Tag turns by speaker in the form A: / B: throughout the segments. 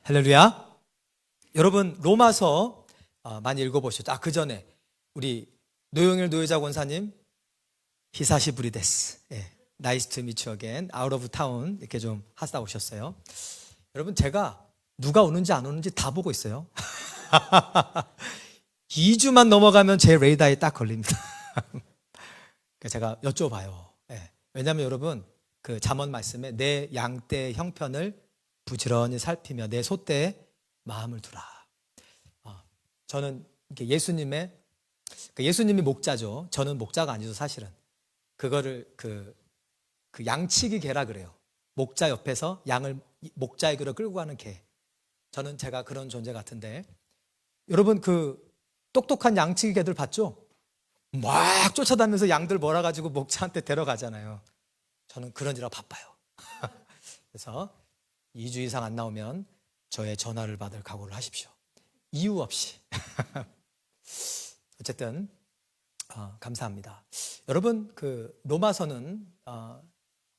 A: 할렐루야. 여러분 로마서 많이 읽어보셨죠? 그 전에 우리 노영일 노예자 권사님 히사시 부리데스, 나이스 투 미츠 어겐, 아웃 오브 타운 이렇게 좀 하다 오셨어요. 여러분 제가 누가 오는지 안 오는지 다 보고 있어요. 2주만 넘어가면 제 레이더에 딱 걸립니다. 제가 여쭤봐요. 왜냐하면 여러분 그 잠언 말씀에 내 양떼의 형편을 부지런히 살피며 내 소떼에 마음을 두라. 저는 예수님이 목자죠. 저는 목자가 아니죠, 사실은. 그거를 그 양치기 개라 그래요. 목자 옆에서 양을 목자에게로 끌고 가는 개. 저는 제가 그런 존재 같은데, 여러분 그 똑똑한 양치기 개들 봤죠? 막 쫓아다니면서 양들 몰아가지고 목자한테 데려가잖아요. 저는 그런 일하고 바빠요. 그래서 2주 이상 안 나오면 저의 전화를 받을 각오를 하십시오. 이유 없이. 어쨌든 감사합니다. 여러분 그 로마서는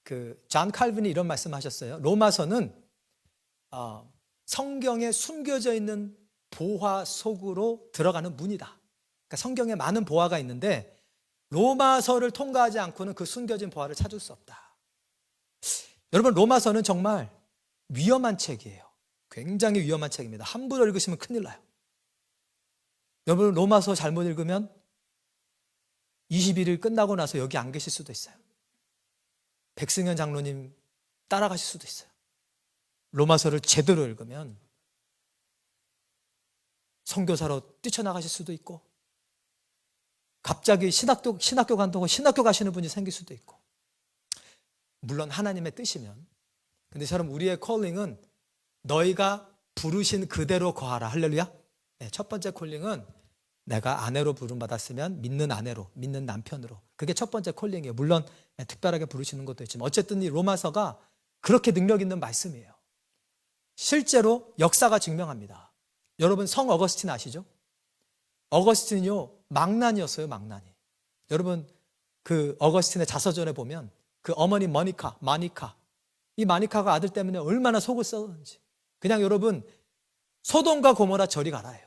A: 그 존 칼빈이 이런 말씀하셨어요. 로마서는 성경에 숨겨져 있는 보화 속으로 들어가는 문이다. 그러니까 성경에 많은 보화가 있는데 로마서를 통과하지 않고는 그 숨겨진 보화를 찾을 수 없다. 여러분 로마서는 정말 위험한 책이에요. 굉장히 위험한 책입니다. 함부로 읽으시면 큰일 나요. 여러분 로마서 잘못 읽으면 21일 끝나고 나서 여기 안 계실 수도 있어요. 백승현 장로님 따라가실 수도 있어요. 로마서를 제대로 읽으면 선교사로 뛰쳐나가실 수도 있고, 갑자기 신학교 간다고 신학교 가시는 분이 생길 수도 있고, 물론 하나님의 뜻이면. 근데 여러분 우리의 콜링은 너희가 부르신 그대로 거하라. 할렐루야. 첫 번째 콜링은 내가 아내로 부름받았으면 믿는 아내로, 믿는 남편으로. 그게 첫 번째 콜링이에요. 물론 특별하게 부르시는 것도 있지만 어쨌든 이 로마서가 그렇게 능력 있는 말씀이에요. 실제로 역사가 증명합니다. 여러분 성 어거스틴 아시죠? 어거스틴이요 망난이었어요. 망난이. 여러분 그 어거스틴의 자서전에 보면 그 어머니 마니카, 이 마니카가 아들 때문에 얼마나 속을 썩었는지. 그냥 여러분 소돔과 고모라 저리 가라예요.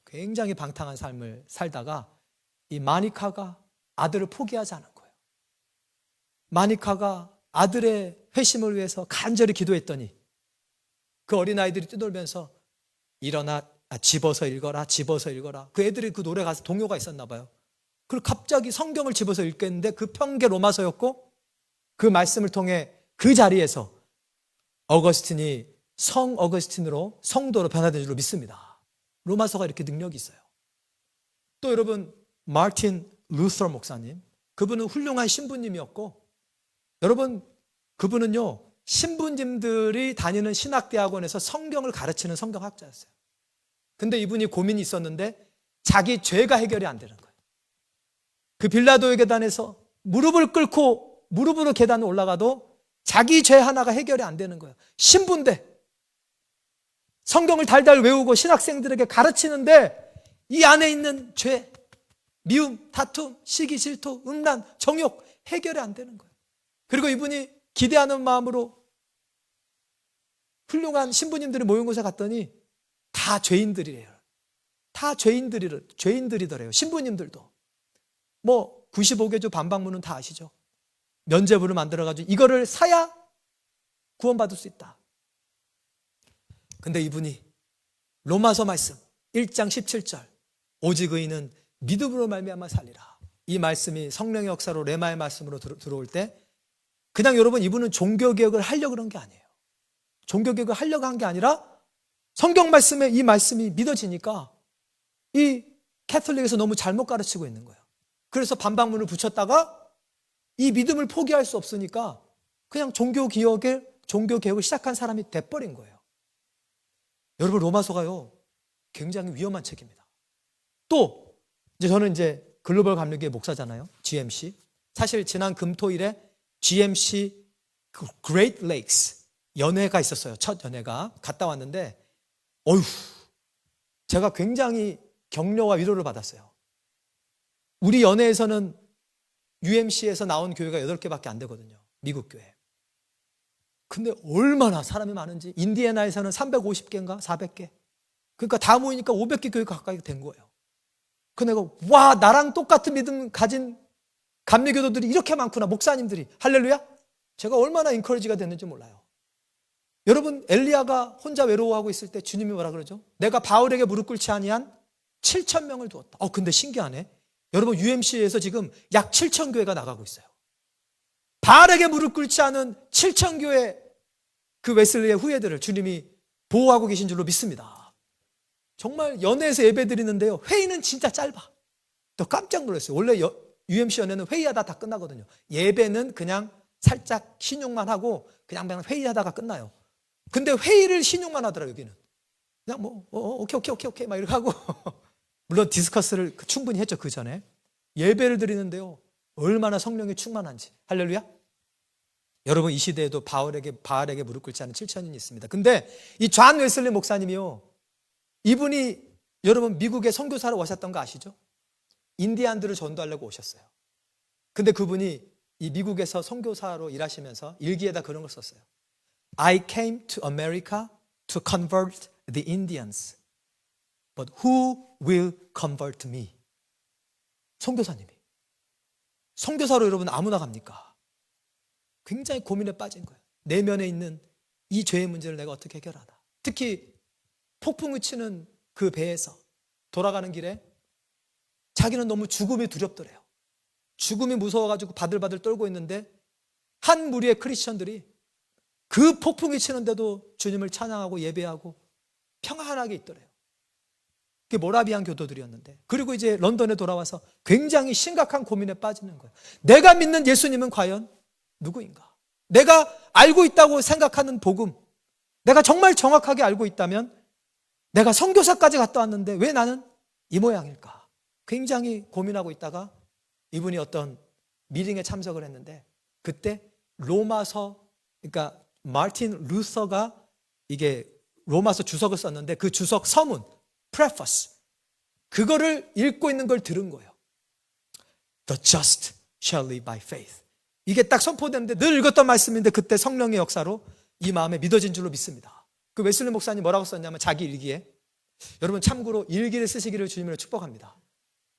A: 굉장히 방탕한 삶을 살다가 이 마니카가 아들을 포기하지 않은 거예요. 마니카가 아들의 회심을 위해서 간절히 기도했더니 그 어린아이들이 뛰놀면서 일어나 집어서 읽어라, 집어서 읽어라. 그 애들이 그 노래 가서 동요가 있었나 봐요. 그리고 갑자기 성경을 집어서 읽겠는데 그 편게 로마서였고, 그 말씀을 통해 그 자리에서 어거스틴이 성 어거스틴으로 성도로 변화된 줄로 믿습니다. 로마서가 이렇게 능력이 있어요. 또 여러분 마틴 루터 목사님, 그분은 훌륭한 신부님이었고, 여러분 그분은요 신부님들이 다니는 신학대학원에서 성경을 가르치는 성경학자였어요. 근데 이분이 고민이 있었는데 자기 죄가 해결이 안 되는 거예요. 그 빌라도의 계단에서 무릎을 꿇고 무릎으로 계단을 올라가도 자기 죄 하나가 해결이 안 되는 거예요. 신부인데 성경을 달달 외우고 신학생들에게 가르치는데 이 안에 있는 죄, 미움, 다툼, 시기, 질투, 음란, 정욕 해결이 안 되는 거예요. 그리고 이분이 기대하는 마음으로 훌륭한 신부님들이 모인 곳에 갔더니 다 죄인들이래요. 다 죄인들이더래요. 신부님들도. 뭐 95개조 반박문은 다 아시죠? 면죄부를 만들어가지고 이거를 사야 구원받을 수 있다. 근데 이분이 로마서 말씀 1장 17절 오직 의인은 믿음으로 말미암아 살리라. 이 말씀이 성령의 역사로 레마의 말씀으로 들어올 때 그냥 여러분 이분은 종교개혁을 하려고 그런 게 아니에요. 종교개혁을 하려고 한 게 아니라 성경 말씀에 이 말씀이 믿어지니까 이 캐톨릭에서 너무 잘못 가르치고 있는 거예요. 그래서 반박문을 붙였다가 이 믿음을 포기할 수 없으니까 그냥 종교개혁을 시작한 사람이 돼버린 거예요. 여러분 로마서가요 굉장히 위험한 책입니다. 또 저는 글로벌 감리교회 목사잖아요. GMC. 사실 지난 금토일에 GMC Great Lakes 연회가 있었어요. 첫 연회가 갔다 왔는데 제가 굉장히 격려와 위로를 받았어요. 우리 연회에서는 UMC에서 나온 교회가 8개밖에 안 되거든요. 미국 교회. 근데 얼마나 사람이 많은지, 인디애나에서는 350개인가 400개. 그러니까 다 모이니까 500개 교회가 가까이 된 거예요. 그 내가 와, 나랑 똑같은 믿음 가진 감리교도들이 이렇게 많구나, 목사님들이. 할렐루야. 제가 얼마나 인커리지가 됐는지 몰라요. 여러분, 엘리야가 혼자 외로워하고 있을 때 주님이 뭐라 그러죠? 내가 바울에게 무릎 꿇지 아니한 7,000명을 두었다. 근데 신기하네. 여러분, UMC에서 지금 약 7,000교회가 나가고 있어요. 바울에게 무릎 꿇지 않은 7,000교회 그 웨슬리의 후예들을 주님이 보호하고 계신 줄로 믿습니다. 정말 연회에서 예배 드리는데요, 회의는 진짜 짧아. 또 깜짝 놀랐어요. 원래 UMC 연회는 회의하다 다 끝나거든요. 예배는 그냥 살짝 신용만 하고 그냥 회의하다가 끝나요. 근데 회의를 신용만 하더라. 여기는 그냥 뭐 오케이 막 이렇게 하고 물론 디스커스를 충분히 했죠. 그 전에 예배를 드리는데요, 얼마나 성령이 충만한지. 할렐루야. 여러분, 이 시대에도 바알에게 무릎 꿇지 않은 7,000인이 있습니다. 근데 이 존 웨슬리 목사님이요, 이분이 여러분 미국에 선교사로 오셨던 거 아시죠? 인디안들을 전도하려고 오셨어요. 근데 그분이 이 미국에서 선교사로 일하시면서 일기에다 그런 걸 썼어요. I came to America to convert the Indians. But who will convert me? 선교사님이. 선교사로 여러분 아무나 갑니까? 굉장히 고민에 빠진 거예요. 내면에 있는 이 죄의 문제를 내가 어떻게 해결하나. 특히 폭풍이 치는 그 배에서 돌아가는 길에 자기는 너무 죽음이 두렵더래요. 죽음이 무서워가지고 바들바들 떨고 있는데 한 무리의 크리스천들이 그 폭풍이 치는데도 주님을 찬양하고 예배하고 평안하게 있더래요. 그게 모라비안 교도들이었는데, 그리고 이제 런던에 돌아와서 굉장히 심각한 고민에 빠지는 거예요. 내가 믿는 예수님은 과연 누구인가? 내가 알고 있다고 생각하는 복음, 내가 정말 정확하게 알고 있다면 내가 선교사까지 갔다 왔는데 왜 나는 이 모양일까? 굉장히 고민하고 있다가 이분이 어떤 미팅에 참석을 했는데, 그때 로마서, 그러니까 마틴 루서가 이게 로마서 주석을 썼는데 그 주석 서문, preface, 그거를 읽고 있는 걸 들은 거예요. The just shall live by faith. 이게 딱 선포되는데 늘 읽었던 말씀인데 그때 성령의 역사로 이 마음에 믿어진 줄로 믿습니다. 그 웨슬리 목사님 뭐라고 썼냐면 자기 일기에, 여러분 참고로 일기를 쓰시기를 주님으로 축복합니다.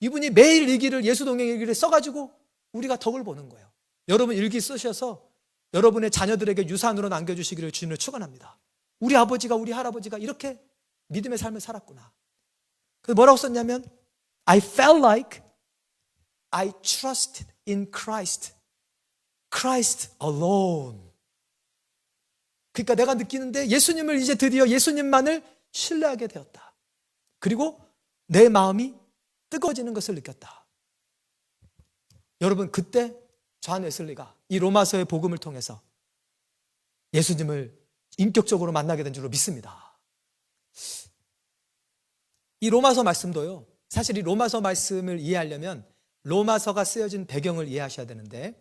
A: 이분이 매일 일기를, 예수동행 일기를 써가지고 우리가 덕을 보는 거예요. 여러분 일기 쓰셔서 여러분의 자녀들에게 유산으로 남겨주시기를 주님으로 축원합니다. 우리 아버지가, 우리 할아버지가 이렇게 믿음의 삶을 살았구나. 그래서 뭐라고 썼냐면 I felt like I trusted in Christ. Christ alone. 그러니까 내가 느끼는데 예수님을 이제 드디어 예수님만을 신뢰하게 되었다. 그리고 내 마음이 뜨거워지는 것을 느꼈다. 여러분, 그때 존 웨슬리가 이 로마서의 복음을 통해서 예수님을 인격적으로 만나게 된 줄로 믿습니다. 이 로마서 말씀도요, 사실 이 로마서 말씀을 이해하려면 로마서가 쓰여진 배경을 이해하셔야 되는데,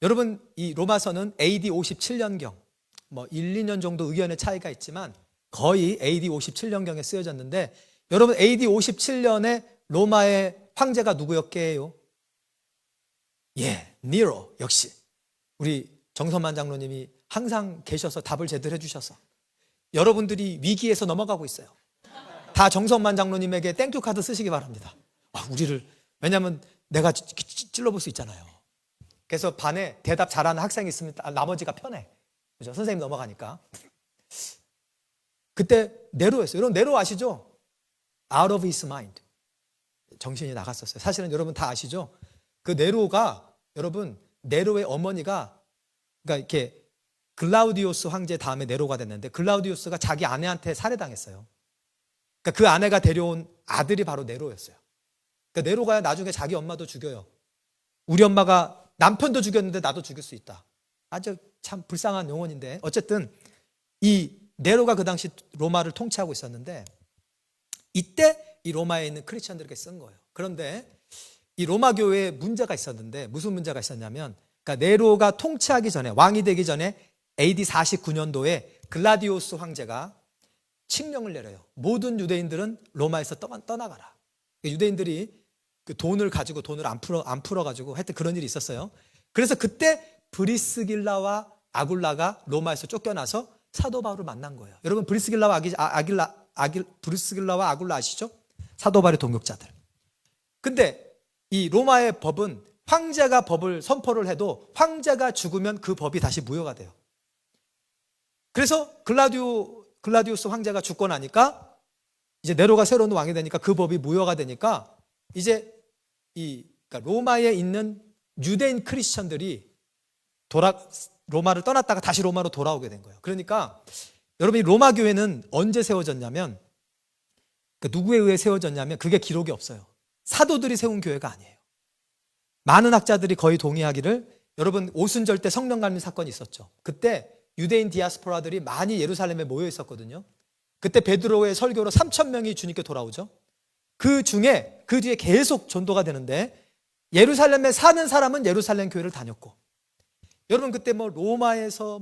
A: 여러분 이 로마서는 AD 57년경, 뭐 1, 2년 정도 의견의 차이가 있지만 거의 AD 57년경에 쓰여졌는데, 여러분 AD 57년에 로마의 황제가 누구였게요? 니로. 역시 우리 정선만 장로님이 항상 계셔서 답을 제대로 해주셔서 여러분들이 위기에서 넘어가고 있어요. 다 정선만 장로님에게 땡큐 카드 쓰시기 바랍니다. 우리를, 왜냐하면 내가 찔러볼 수 있잖아요. 그래서 반에 대답 잘하는 학생이 있으면 나머지가 편해. 그죠? 선생님 넘어가니까. 그때 네로였어요. 여러분 네로 아시죠? Out of his mind. 정신이 나갔었어요. 사실은 여러분 다 아시죠? 그 네로가, 여러분 네로의 어머니가, 그러니까 이렇게 글라우디오스 황제 다음에 네로가 됐는데, 글라우디오스가 자기 아내한테 살해당했어요. 그러니까 그 아내가 데려온 아들이 바로 네로였어요. 그러니까 네로가 나중에 자기 엄마도 죽여요. 우리 엄마가 남편도 죽였는데 나도 죽일 수 있다. 아주 참 불쌍한 영혼인데, 어쨌든 이 네로가 그 당시 로마를 통치하고 있었는데, 이때 이 로마에 있는 크리스천들에게 쓴 거예요. 그런데 이 로마 교회에 문제가 있었는데, 무슨 문제가 있었냐면, 그러니까 네로가 통치하기 전에, 왕이 되기 전에 AD 49년도에 글라디오스 황제가 칙령을 내려요. 모든 유대인들은 로마에서 떠나가라. 유대인들이 그 돈을 가지고 돈을 안 풀어가지고 하여튼 그런 일이 있었어요. 그래서 그때 브리스길라와 아굴라가 로마에서 쫓겨나서 사도 바울을 만난 거예요. 여러분 브리스길라와 브리스길라와 아굴라 아시죠? 사도 바울의 동역자들. 근데 이 로마의 법은 황제가 법을 선포를 해도 황제가 죽으면 그 법이 다시 무효가 돼요. 그래서 글라디우스 황제가 죽고 나니까 이제 네로가 새로운 왕이 되니까 그 법이 무효가 되니까 이제 그러니까 로마에 있는 유대인 크리스천들이 로마를 떠났다가 다시 로마로 돌아오게 된 거예요. 그러니까 여러분 이 로마 교회는 언제 세워졌냐면 그러니까 누구에 의해 세워졌냐면 그게 기록이 없어요. 사도들이 세운 교회가 아니에요. 많은 학자들이 거의 동의하기를 여러분 오순절 때 성령 강림 사건이 있었죠. 그때 유대인 디아스포라들이 많이 예루살렘에 모여 있었거든요. 그때 베드로의 설교로 3,000명이 주님께 돌아오죠. 그 뒤에 계속 전도가 되는데 예루살렘에 사는 사람은 예루살렘 교회를 다녔고 여러분 그때 뭐 로마에서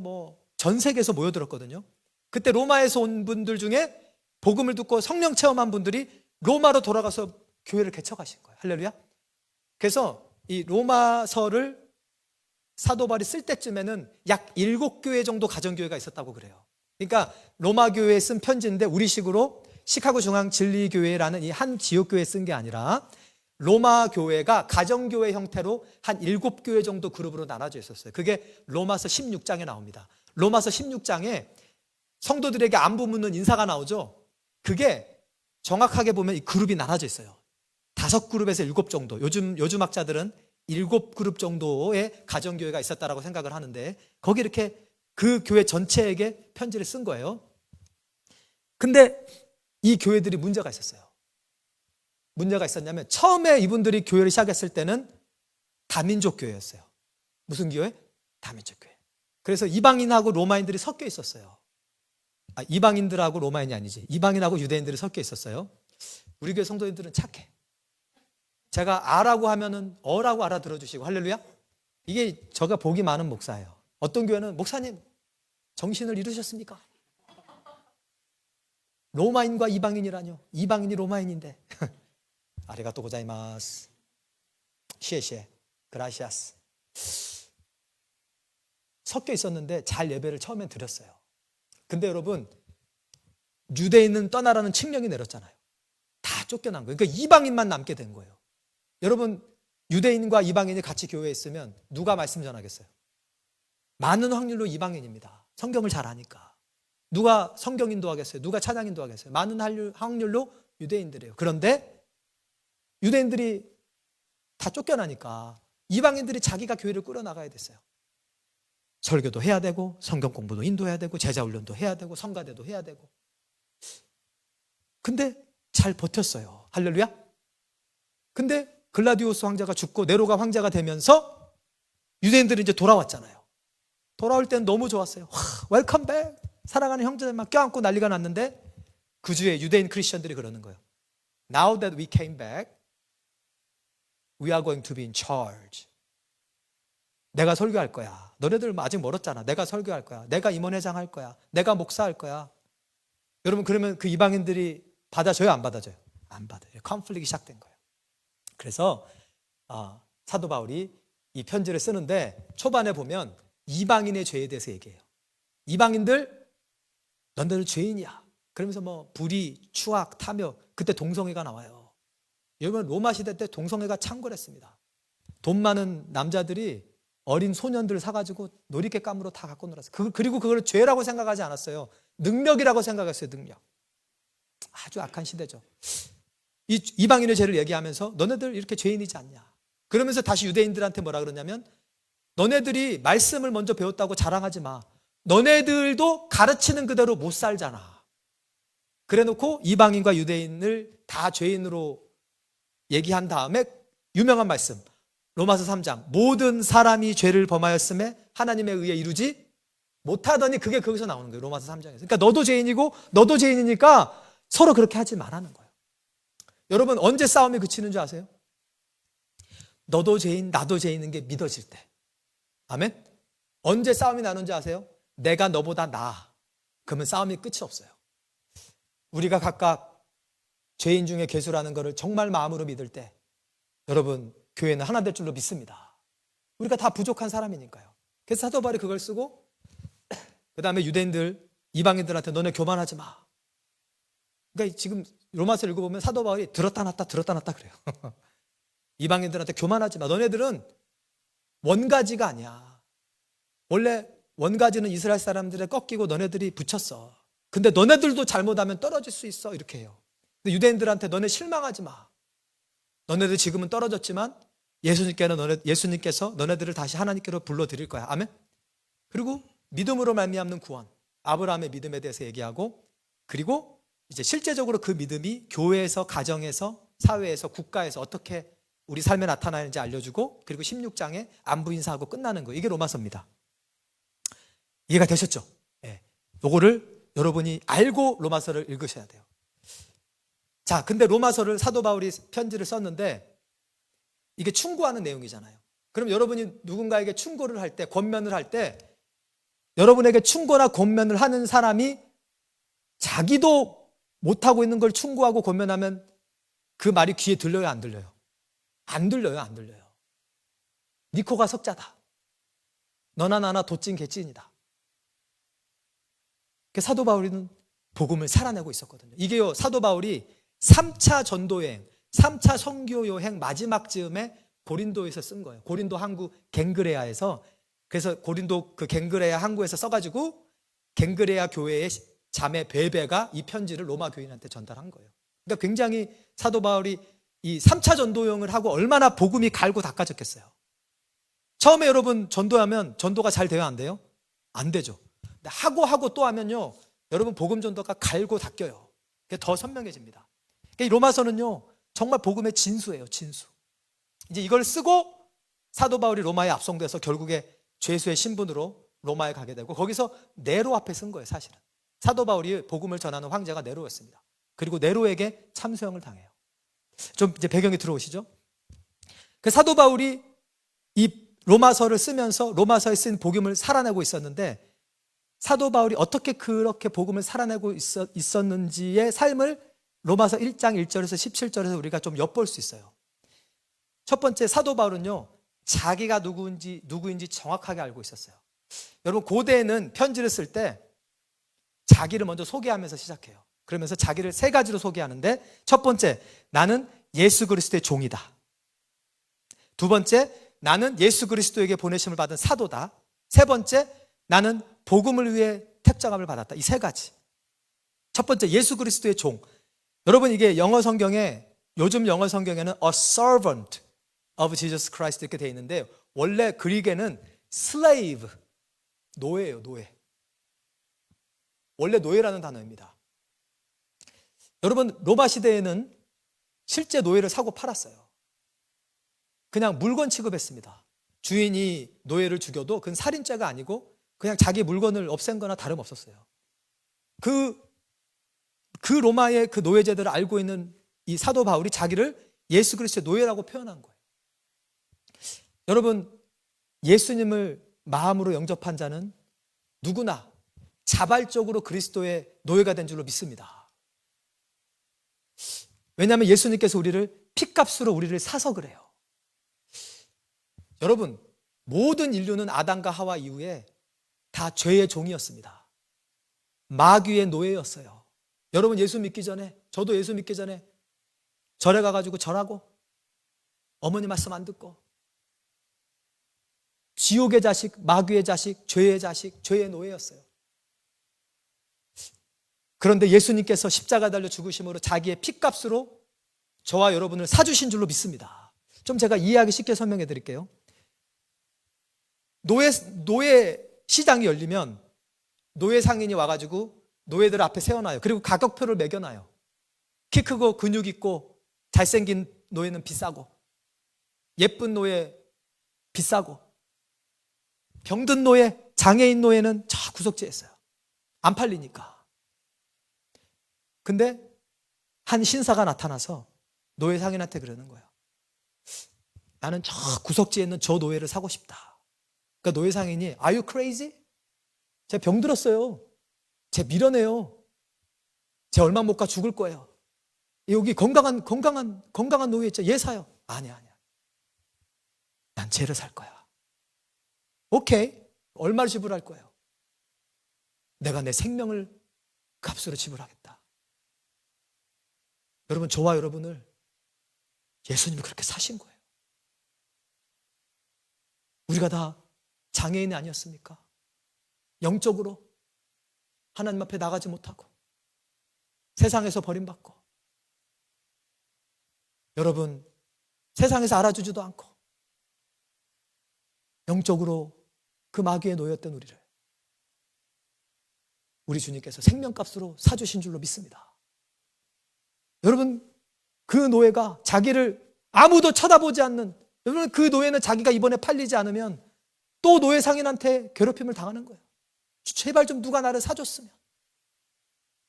A: 전 세계에서 모여들었거든요. 그때 로마에서 온 분들 중에 복음을 듣고 성령 체험한 분들이 로마로 돌아가서 교회를 개척하신 거예요. 할렐루야. 그래서 이 로마서를 사도 바울이 쓸 때쯤에는 약 7교회 정도 가정교회가 있었다고 그래요. 그러니까 로마 교회에 쓴 편지인데 우리식으로 시카고 중앙 진리교회라는 이 한 지역교회에 쓴 게 아니라 로마 교회가 가정교회 형태로 한 7교회 정도 그룹으로 나눠져 있었어요. 그게 로마서 16장에 나옵니다. 로마서 16장에 성도들에게 안부 묻는 인사가 나오죠. 그게 정확하게 보면 이 그룹이 나눠져 있어요. 5그룹에서 7 정도. 요즘 학자들은 7그룹 정도의 가정교회가 있었다라고 생각을 하는데 거기 이렇게 그 교회 전체에게 편지를 쓴 거예요. 근데 이 교회들이 문제가 있었어요. 문제가 있었냐면 처음에 이분들이 교회를 시작했을 때는 다민족 교회였어요. 무슨 교회? 다민족 교회. 그래서 이방인하고 로마인들이 섞여 있었어요. 이방인들하고 로마인이 아니지. 이방인하고 유대인들이 섞여 있었어요. 우리 교회 성도님들은 착해. 제가 아라고 하면은 어라고 알아들어 주시고 할렐루야. 이게 제가 복이 많은 목사예요. 어떤 교회는 목사님 정신을 잃으셨습니까? 로마인과 이방인이라뇨. 이방인이 로마인인데. 아리가또 고자이마스. 시에시에. 그라시아스. 섞여 있었는데 잘 예배를 처음엔 드렸어요. 근데 여러분 유대인은 떠나라는 칙령이 내렸잖아요. 다 쫓겨난 거예요. 그러니까 이방인만 남게 된 거예요. 여러분 유대인과 이방인이 같이 교회에 있으면 누가 말씀 전하겠어요? 많은 확률로 이방인입니다. 성경을 잘 아니까. 누가 성경 인도하겠어요? 누가 찬양 인도하겠어요? 많은 확률로 유대인들이에요. 그런데 유대인들이 다 쫓겨나니까 이방인들이 자기가 교회를 끌어나가야 됐어요. 설교도 해야 되고 성경 공부도 인도해야 되고 제자훈련도 해야 되고 성가대도 해야 되고. 근데 잘 버텼어요. 할렐루야. 근데 글라디우스 황제가 죽고 네로가 황제가 되면서 유대인들이 이제 돌아왔잖아요. 돌아올 때는 너무 좋았어요. 웰컴 백. 사랑하는 형제들 막 껴안고 난리가 났는데 그 주에 유대인 크리스천들이 그러는 거예요. Now that we came back, we are going to be in charge. 내가 설교할 거야. 너네들 아직 멀었잖아. 내가 설교할 거야. 내가 임원회장 할 거야. 내가 목사할 거야. 여러분 그러면 그 이방인들이 받아줘요? 안 받아줘요? 안 받아요. 컨플릭이 시작된 거예요. 그래서 사도 바울이 이 편지를 쓰는데 초반에 보면 이방인의 죄에 대해서 얘기해요. 이방인들 너네들 죄인이야. 그러면서 뭐 불의, 추악, 탐욕. 그때 동성애가 나와요. 여러분 로마 시대 때 동성애가 창궐했습니다. 돈 많은 남자들이 어린 소년들을 사가지고 놀이개감으로 다 갖고 놀았어요. 그리고 그걸 죄라고 생각하지 않았어요. 능력이라고 생각했어요. 능력. 아주 악한 시대죠. 이 이방인의 죄를 얘기하면서 너네들 이렇게 죄인이지 않냐. 그러면서 다시 유대인들한테 뭐라 그러냐면 너네들이 말씀을 먼저 배웠다고 자랑하지 마. 너네들도 가르치는 그대로 못 살잖아. 그래놓고 이방인과 유대인을 다 죄인으로 얘기한 다음에 유명한 말씀 로마서 3장 모든 사람이 죄를 범하였음에 하나님에 의해 이루지 못하더니 그게 거기서 나오는 거예요. 로마서 3장에서. 그러니까 너도 죄인이고 너도 죄인이니까 서로 그렇게 하지 말라는 거예요. 여러분 언제 싸움이 그치는 줄 아세요? 너도 죄인 나도 죄인인 게 믿어질 때. 아멘. 언제 싸움이 나는 줄 아세요? 내가 너보다 나아. 그러면 싸움이 끝이 없어요. 우리가 각각 죄인 중에 괴수라는 것을 정말 마음으로 믿을 때 여러분 교회는 하나 될 줄로 믿습니다. 우리가 다 부족한 사람이니까요. 그래서 사도 바울이 그걸 쓰고 그 다음에 유대인들, 이방인들한테 너네 교만하지 마. 그러니까 지금 로마서 읽어보면 사도 바울이 들었다 놨다 들었다 놨다 그래요. 이방인들한테 교만하지 마. 너네들은 원가지가 아니야. 원래 원가지는 이스라엘 사람들에 꺾이고 너네들이 붙였어. 근데 너네들도 잘못하면 떨어질 수 있어. 이렇게 해요. 근데 유대인들한테 너네 실망하지 마. 너네들 지금은 떨어졌지만 예수님께서 너네들을 다시 하나님께로 불러드릴 거야. 아멘. 그리고 믿음으로 말미암는 구원, 아브라함의 믿음에 대해서 얘기하고, 그리고 이제 실제적으로 그 믿음이 교회에서, 가정에서, 사회에서, 국가에서 어떻게 우리 삶에 나타나는지 알려주고, 그리고 16장에 안부 인사하고 끝나는 거예요. 이게 로마서입니다. 이해가 되셨죠? 예. 요거를 여러분이 알고 로마서를 읽으셔야 돼요. 자, 근데 로마서를 사도 바울이 편지를 썼는데 이게 충고하는 내용이잖아요. 그럼 여러분이 누군가에게 충고를 할 때, 권면을 할 때, 여러분에게 충고나 권면을 하는 사람이 자기도 못하고 있는 걸 충고하고 권면하면 그 말이 귀에 들려요, 안 들려요? 안 들려요, 안 들려요. 니코가 석자다. 너나 나나 도찐 개찐이다. 사도 바울은 복음을 살아내고 있었거든요. 이게요, 사도 바울이 3차 전도여행, 3차 선교여행 마지막 즈음에 고린도에서 쓴 거예요. 고린도 항구 갱그레아에서. 그래서 고린도 그 갱그레아 항구에서 써가지고 갱그레아 교회의 자매 베베가 이 편지를 로마 교인한테 전달한 거예요. 그러니까 굉장히 사도 바울이 이 3차 전도여행을 하고 얼마나 복음이 갈고 닦아졌겠어요. 처음에 여러분 전도하면 전도가 잘 돼요, 안 돼요? 안 되죠. 근데 하고 또 하면요, 여러분 복음 전도가 갈고 닦여요. 그게 더 선명해집니다. 그러니까 이 로마서는요, 정말 복음의 진수예요, 진수. 이제 이걸 쓰고 사도 바울이 로마에 압송돼서 결국에 죄수의 신분으로 로마에 가게 되고, 거기서 네로 앞에 쓴 거예요, 사실은. 사도 바울이 복음을 전하는 황제가 네로였습니다. 그리고 네로에게 참수형을 당해요. 좀 이제 배경이 들어오시죠? 그 사도 바울이 이 로마서를 쓰면서 로마서에 쓴 복음을 살아내고 있었는데, 사도 바울이 어떻게 그렇게 복음을 살아내고 있었는지의 삶을 로마서 1장 1절에서 17절에서 우리가 좀 엿볼 수 있어요. 첫 번째, 사도 바울은요, 자기가 누구인지 정확하게 알고 있었어요. 여러분, 고대에는 편지를 쓸 때 자기를 먼저 소개하면서 시작해요. 그러면서 자기를 세 가지로 소개하는데, 첫 번째, 나는 예수 그리스도의 종이다. 두 번째, 나는 예수 그리스도에게 보내심을 받은 사도다. 세 번째, 나는 복음을 위해 택정함을 받았다. 이 세 가지. 첫 번째, 예수 그리스도의 종. 여러분, 이게 영어 성경에, 요즘 영어 성경에는 a servant of Jesus Christ 이렇게 되어 있는데, 원래 그리게는 slave, 노예예요, 노예. 원래 노예라는 단어입니다. 여러분, 로마 시대에는 실제 노예를 사고 팔았어요. 그냥 물건 취급했습니다. 주인이 노예를 죽여도 그건 살인죄가 아니고 그냥 자기 물건을 없앤 거나 다름없었어요. 그 로마의 그 노예제도를 알고 있는 이 사도 바울이 자기를 예수 그리스도의 노예라고 표현한 거예요. 여러분, 예수님을 마음으로 영접한 자는 누구나 자발적으로 그리스도의 노예가 된 줄로 믿습니다. 왜냐하면 예수님께서 우리를 핏값으로 우리를 사서 그래요. 여러분, 모든 인류는 아담과 하와 이후에 다 죄의 종이었습니다. 마귀의 노예였어요. 여러분, 예수 믿기 전에, 저도 예수 믿기 전에 절에 가가지고 절하고 어머니 말씀 안 듣고 지옥의 자식, 마귀의 자식, 죄의 자식, 죄의 노예였어요. 그런데 예수님께서 십자가 달려 죽으심으로 자기의 핏값으로 저와 여러분을 사주신 줄로 믿습니다. 좀 제가 이해하기 쉽게 설명해 드릴게요. 노예 시장이 열리면 노예 상인이 와가지고 노예들 앞에 세워놔요. 그리고 가격표를 매겨놔요. 키 크고 근육 있고 잘생긴 노예는 비싸고, 예쁜 노예 비싸고, 병든 노예, 장애인 노예는 저 구석지에 있어요. 안 팔리니까. 근데 한 신사가 나타나서 노예 상인한테 그러는 거예요. 나는 저 구석지에 있는 저 노예를 사고 싶다. 그러니까 노예 상인이 Are you crazy? 쟤 병들었어요. 쟤 미련해요. 쟤 얼마 못 가 죽을 거예요. 여기 건강한 노예 있죠. 얘 사요. 아니야. 난 쟤를 살 거야. 오케이. 얼마를 지불할 거예요? 내가 내 생명을 값으로 지불하겠다. 여러분, 저와 여러분을 예수님이 그렇게 사신 거예요. 우리가 다 장애인이 아니었습니까? 영적으로 하나님 앞에 나가지 못하고 세상에서 버림받고, 여러분, 세상에서 알아주지도 않고 영적으로 그 마귀에 놓였던 우리를 우리 주님께서 생명값으로 사주신 줄로 믿습니다. 여러분, 그 노예가 자기를 아무도 쳐다보지 않는, 여러분, 그 노예는 자기가 이번에 팔리지 않으면 또 노예 상인한테 괴롭힘을 당하는 거예요. 제발 좀 누가 나를 사줬으면.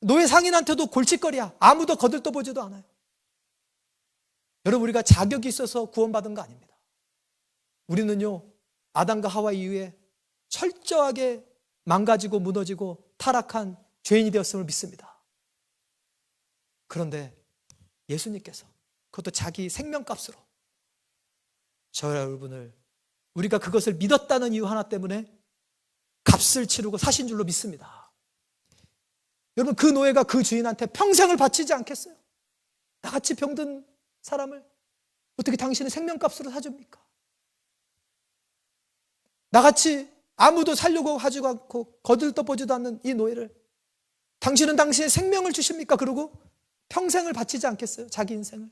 A: 노예 상인한테도 골칫거리야. 아무도 거들떠보지도 않아요. 여러분, 우리가 자격이 있어서 구원받은 거 아닙니다. 우리는요, 아담과 하와 이후에 철저하게 망가지고 무너지고 타락한 죄인이 되었음을 믿습니다. 그런데 예수님께서 그것도 자기 생명값으로 저와 여러분을, 우리가 그것을 믿었다는 이유 하나 때문에 값을 치르고 사신 줄로 믿습니다. 여러분, 그 노예가 그 주인한테 평생을 바치지 않겠어요? 나같이 병든 사람을 어떻게 당신은 생명값으로 사줍니까? 나같이 아무도 살려고 하지 않고 거들떠보지도 않는 이 노예를 당신은 당신의 생명을 주십니까? 그러고 평생을 바치지 않겠어요? 자기 인생을.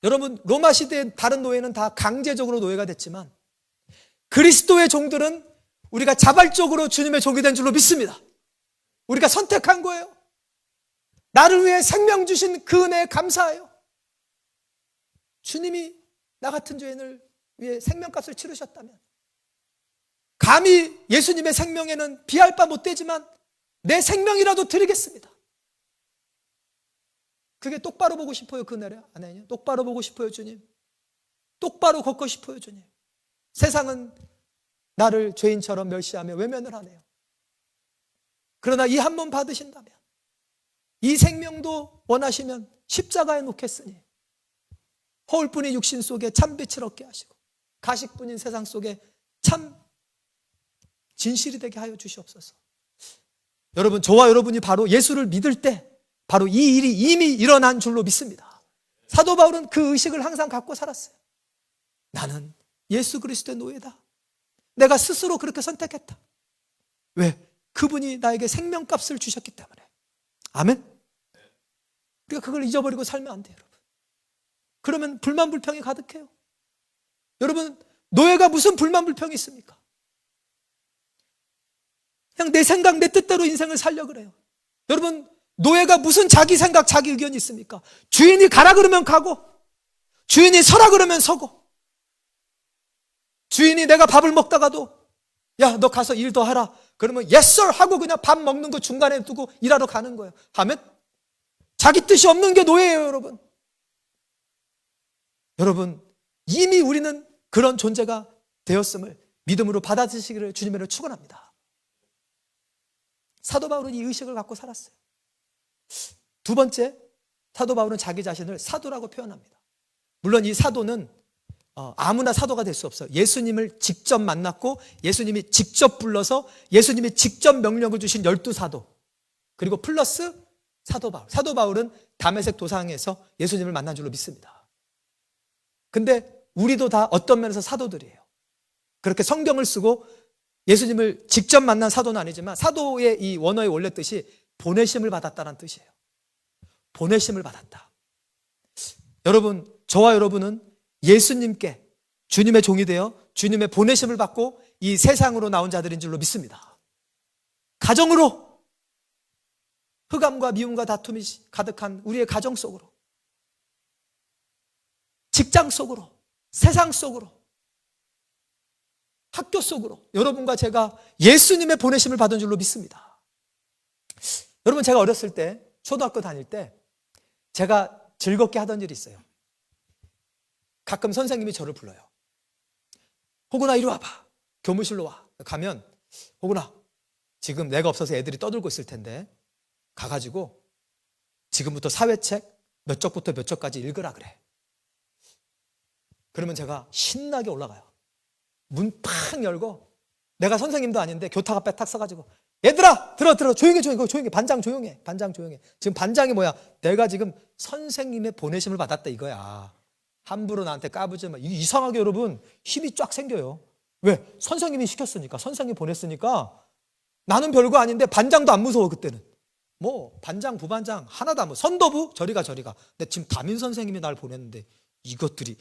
A: 여러분, 로마 시대의 다른 노예는 다 강제적으로 노예가 됐지만 그리스도의 종들은 우리가 자발적으로 주님의 종이 된 줄로 믿습니다. 우리가 선택한 거예요. 나를 위해 생명 주신 그 은혜에 감사해요. 주님이 나 같은 죄인을 위해 생명값을 치르셨다면 감히 예수님의 생명에는 비할 바 못 되지만 내 생명이라도 드리겠습니다. 그게 똑바로 보고 싶어요, 그 은혜 아니에요? 똑바로 보고 싶어요, 주님. 똑바로 걷고 싶어요, 주님. 세상은 나를 죄인처럼 멸시하며 외면을 하네요. 그러나 이 한 번 받으신다면, 이 생명도 원하시면 십자가에 놓겠으니 허울뿐인 육신 속에 참빛을 얻게 하시고 가식뿐인 세상 속에 참 진실이 되게 하여 주시옵소서. 여러분, 저와 여러분이 바로 예수를 믿을 때 바로 이 일이 이미 일어난 줄로 믿습니다. 사도 바울은 그 의식을 항상 갖고 살았어요. 나는 예수 그리스도의 노예다. 내가 스스로 그렇게 선택했다. 왜? 그분이 나에게 생명값을 주셨기 때문에. 아멘? 우리가 그걸 잊어버리고 살면 안 돼요, 여러분. 그러면 불만 불평이 가득해요. 여러분, 노예가 무슨 불만 불평이 있습니까? 그냥 내 생각, 내 뜻대로 인생을 살려 그래요. 여러분, 노예가 무슨 자기 생각, 자기 의견이 있습니까? 주인이 가라 그러면 가고, 주인이 서라 그러면 서고, 주인이 내가 밥을 먹다가도 야, 너 가서 일 더 하라 그러면 yes sir 하고 그냥 밥 먹는 거 중간에 두고 일하러 가는 거예요. 하면 자기 뜻이 없는 게 노예예요, 여러분. 여러분, 이미 우리는 그런 존재가 되었음을 믿음으로 받아들이시기를 주님으로 축원합니다. 사도 바울은 이 의식을 갖고 살았어요. 두 번째, 사도 바울은 자기 자신을 사도라고 표현합니다. 물론 이 사도는 아무나 사도가 될 수 없어요. 예수님을 직접 만났고 예수님이 직접 불러서 예수님이 직접 명령을 주신 12사도, 그리고 플러스 사도 바울. 사도 바울은 다메섹 도상에서 예수님을 만난 줄로 믿습니다. 근데 우리도 다 어떤 면에서 사도들이에요. 그렇게 성경을 쓰고 예수님을 직접 만난 사도는 아니지만 사도의 이 원어의 원래 뜻이 보내심을 받았다는 뜻이에요. 보내심을 받았다. 여러분, 저와 여러분은 예수님께 주님의 종이 되어 주님의 보내심을 받고 이 세상으로 나온 자들인 줄로 믿습니다. 가정으로 흑암과 미움과 다툼이 가득한 우리의 가정 속으로, 직장 속으로, 세상 속으로, 학교 속으로 여러분과 제가 예수님의 보내심을 받은 줄로 믿습니다. 여러분, 제가 어렸을 때, 초등학교 다닐 때 제가 즐겁게 하던 일이 있어요. 가끔 선생님이 저를 불러요. 호근아, 이리 와봐. 교무실로 와. 가면, 호근아, 지금 내가 없어서 애들이 떠들고 있을 텐데 가가지고 지금부터 사회책 몇 쪽부터 몇 쪽까지 읽으라 그래. 그러면 제가 신나게 올라가요. 문 팍 열고, 내가 선생님도 아닌데 교탁 앞에 탁 서가지고 얘들아, 들어. 조용해. 반장 조용해. 지금 반장이 뭐야? 내가 지금 선생님의 보내심을 받았다 이거야. 함부로 나한테 까부지 마. 이상하게 여러분, 힘이 쫙 생겨요. 왜? 선생님이 시켰으니까, 선생님이 보냈으니까 나는 별거 아닌데 반장도 안 무서워, 그때는. 뭐, 반장, 부반장, 하나도 안 무서워. 선도부? 저리 가. 근데 지금 담임 선생님이 날 보냈는데 이것들이.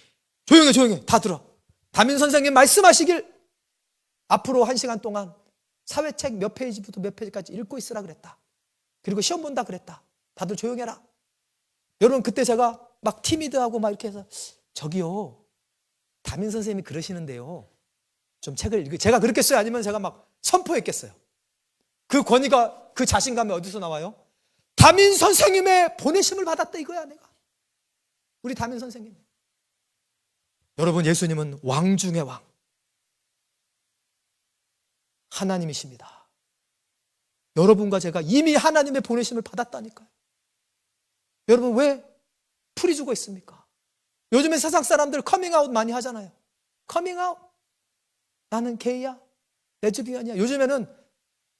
A: 조용해. 다 들어. 담임 선생님 말씀하시길 앞으로 1시간 동안 사회책 몇 페이지부터 몇 페이지까지 읽고 있으라 그랬다. 그리고 시험 본다 그랬다. 다들 조용해라. 여러분, 그때 제가 막 티미드하고 막 이렇게 해서, 저기요, 담임 선생님이 그러시는데요, 좀 책을 제가 그렇겠어요? 아니면 제가 막 선포했겠어요? 그 권위가, 그 자신감이 어디서 나와요? 담임 선생님의 보내심을 받았다 이거야, 내가. 우리 담임 선생님. 여러분, 예수님은 왕 중의 왕, 하나님이십니다. 여러분과 제가 이미 하나님의 보내심을 받았다니까요. 여러분, 왜 풀이 죽어 있습니까? 요즘에 세상 사람들 커밍아웃 많이 하잖아요. 커밍아웃. 나는 게이야, 레즈비언이야. 요즘에는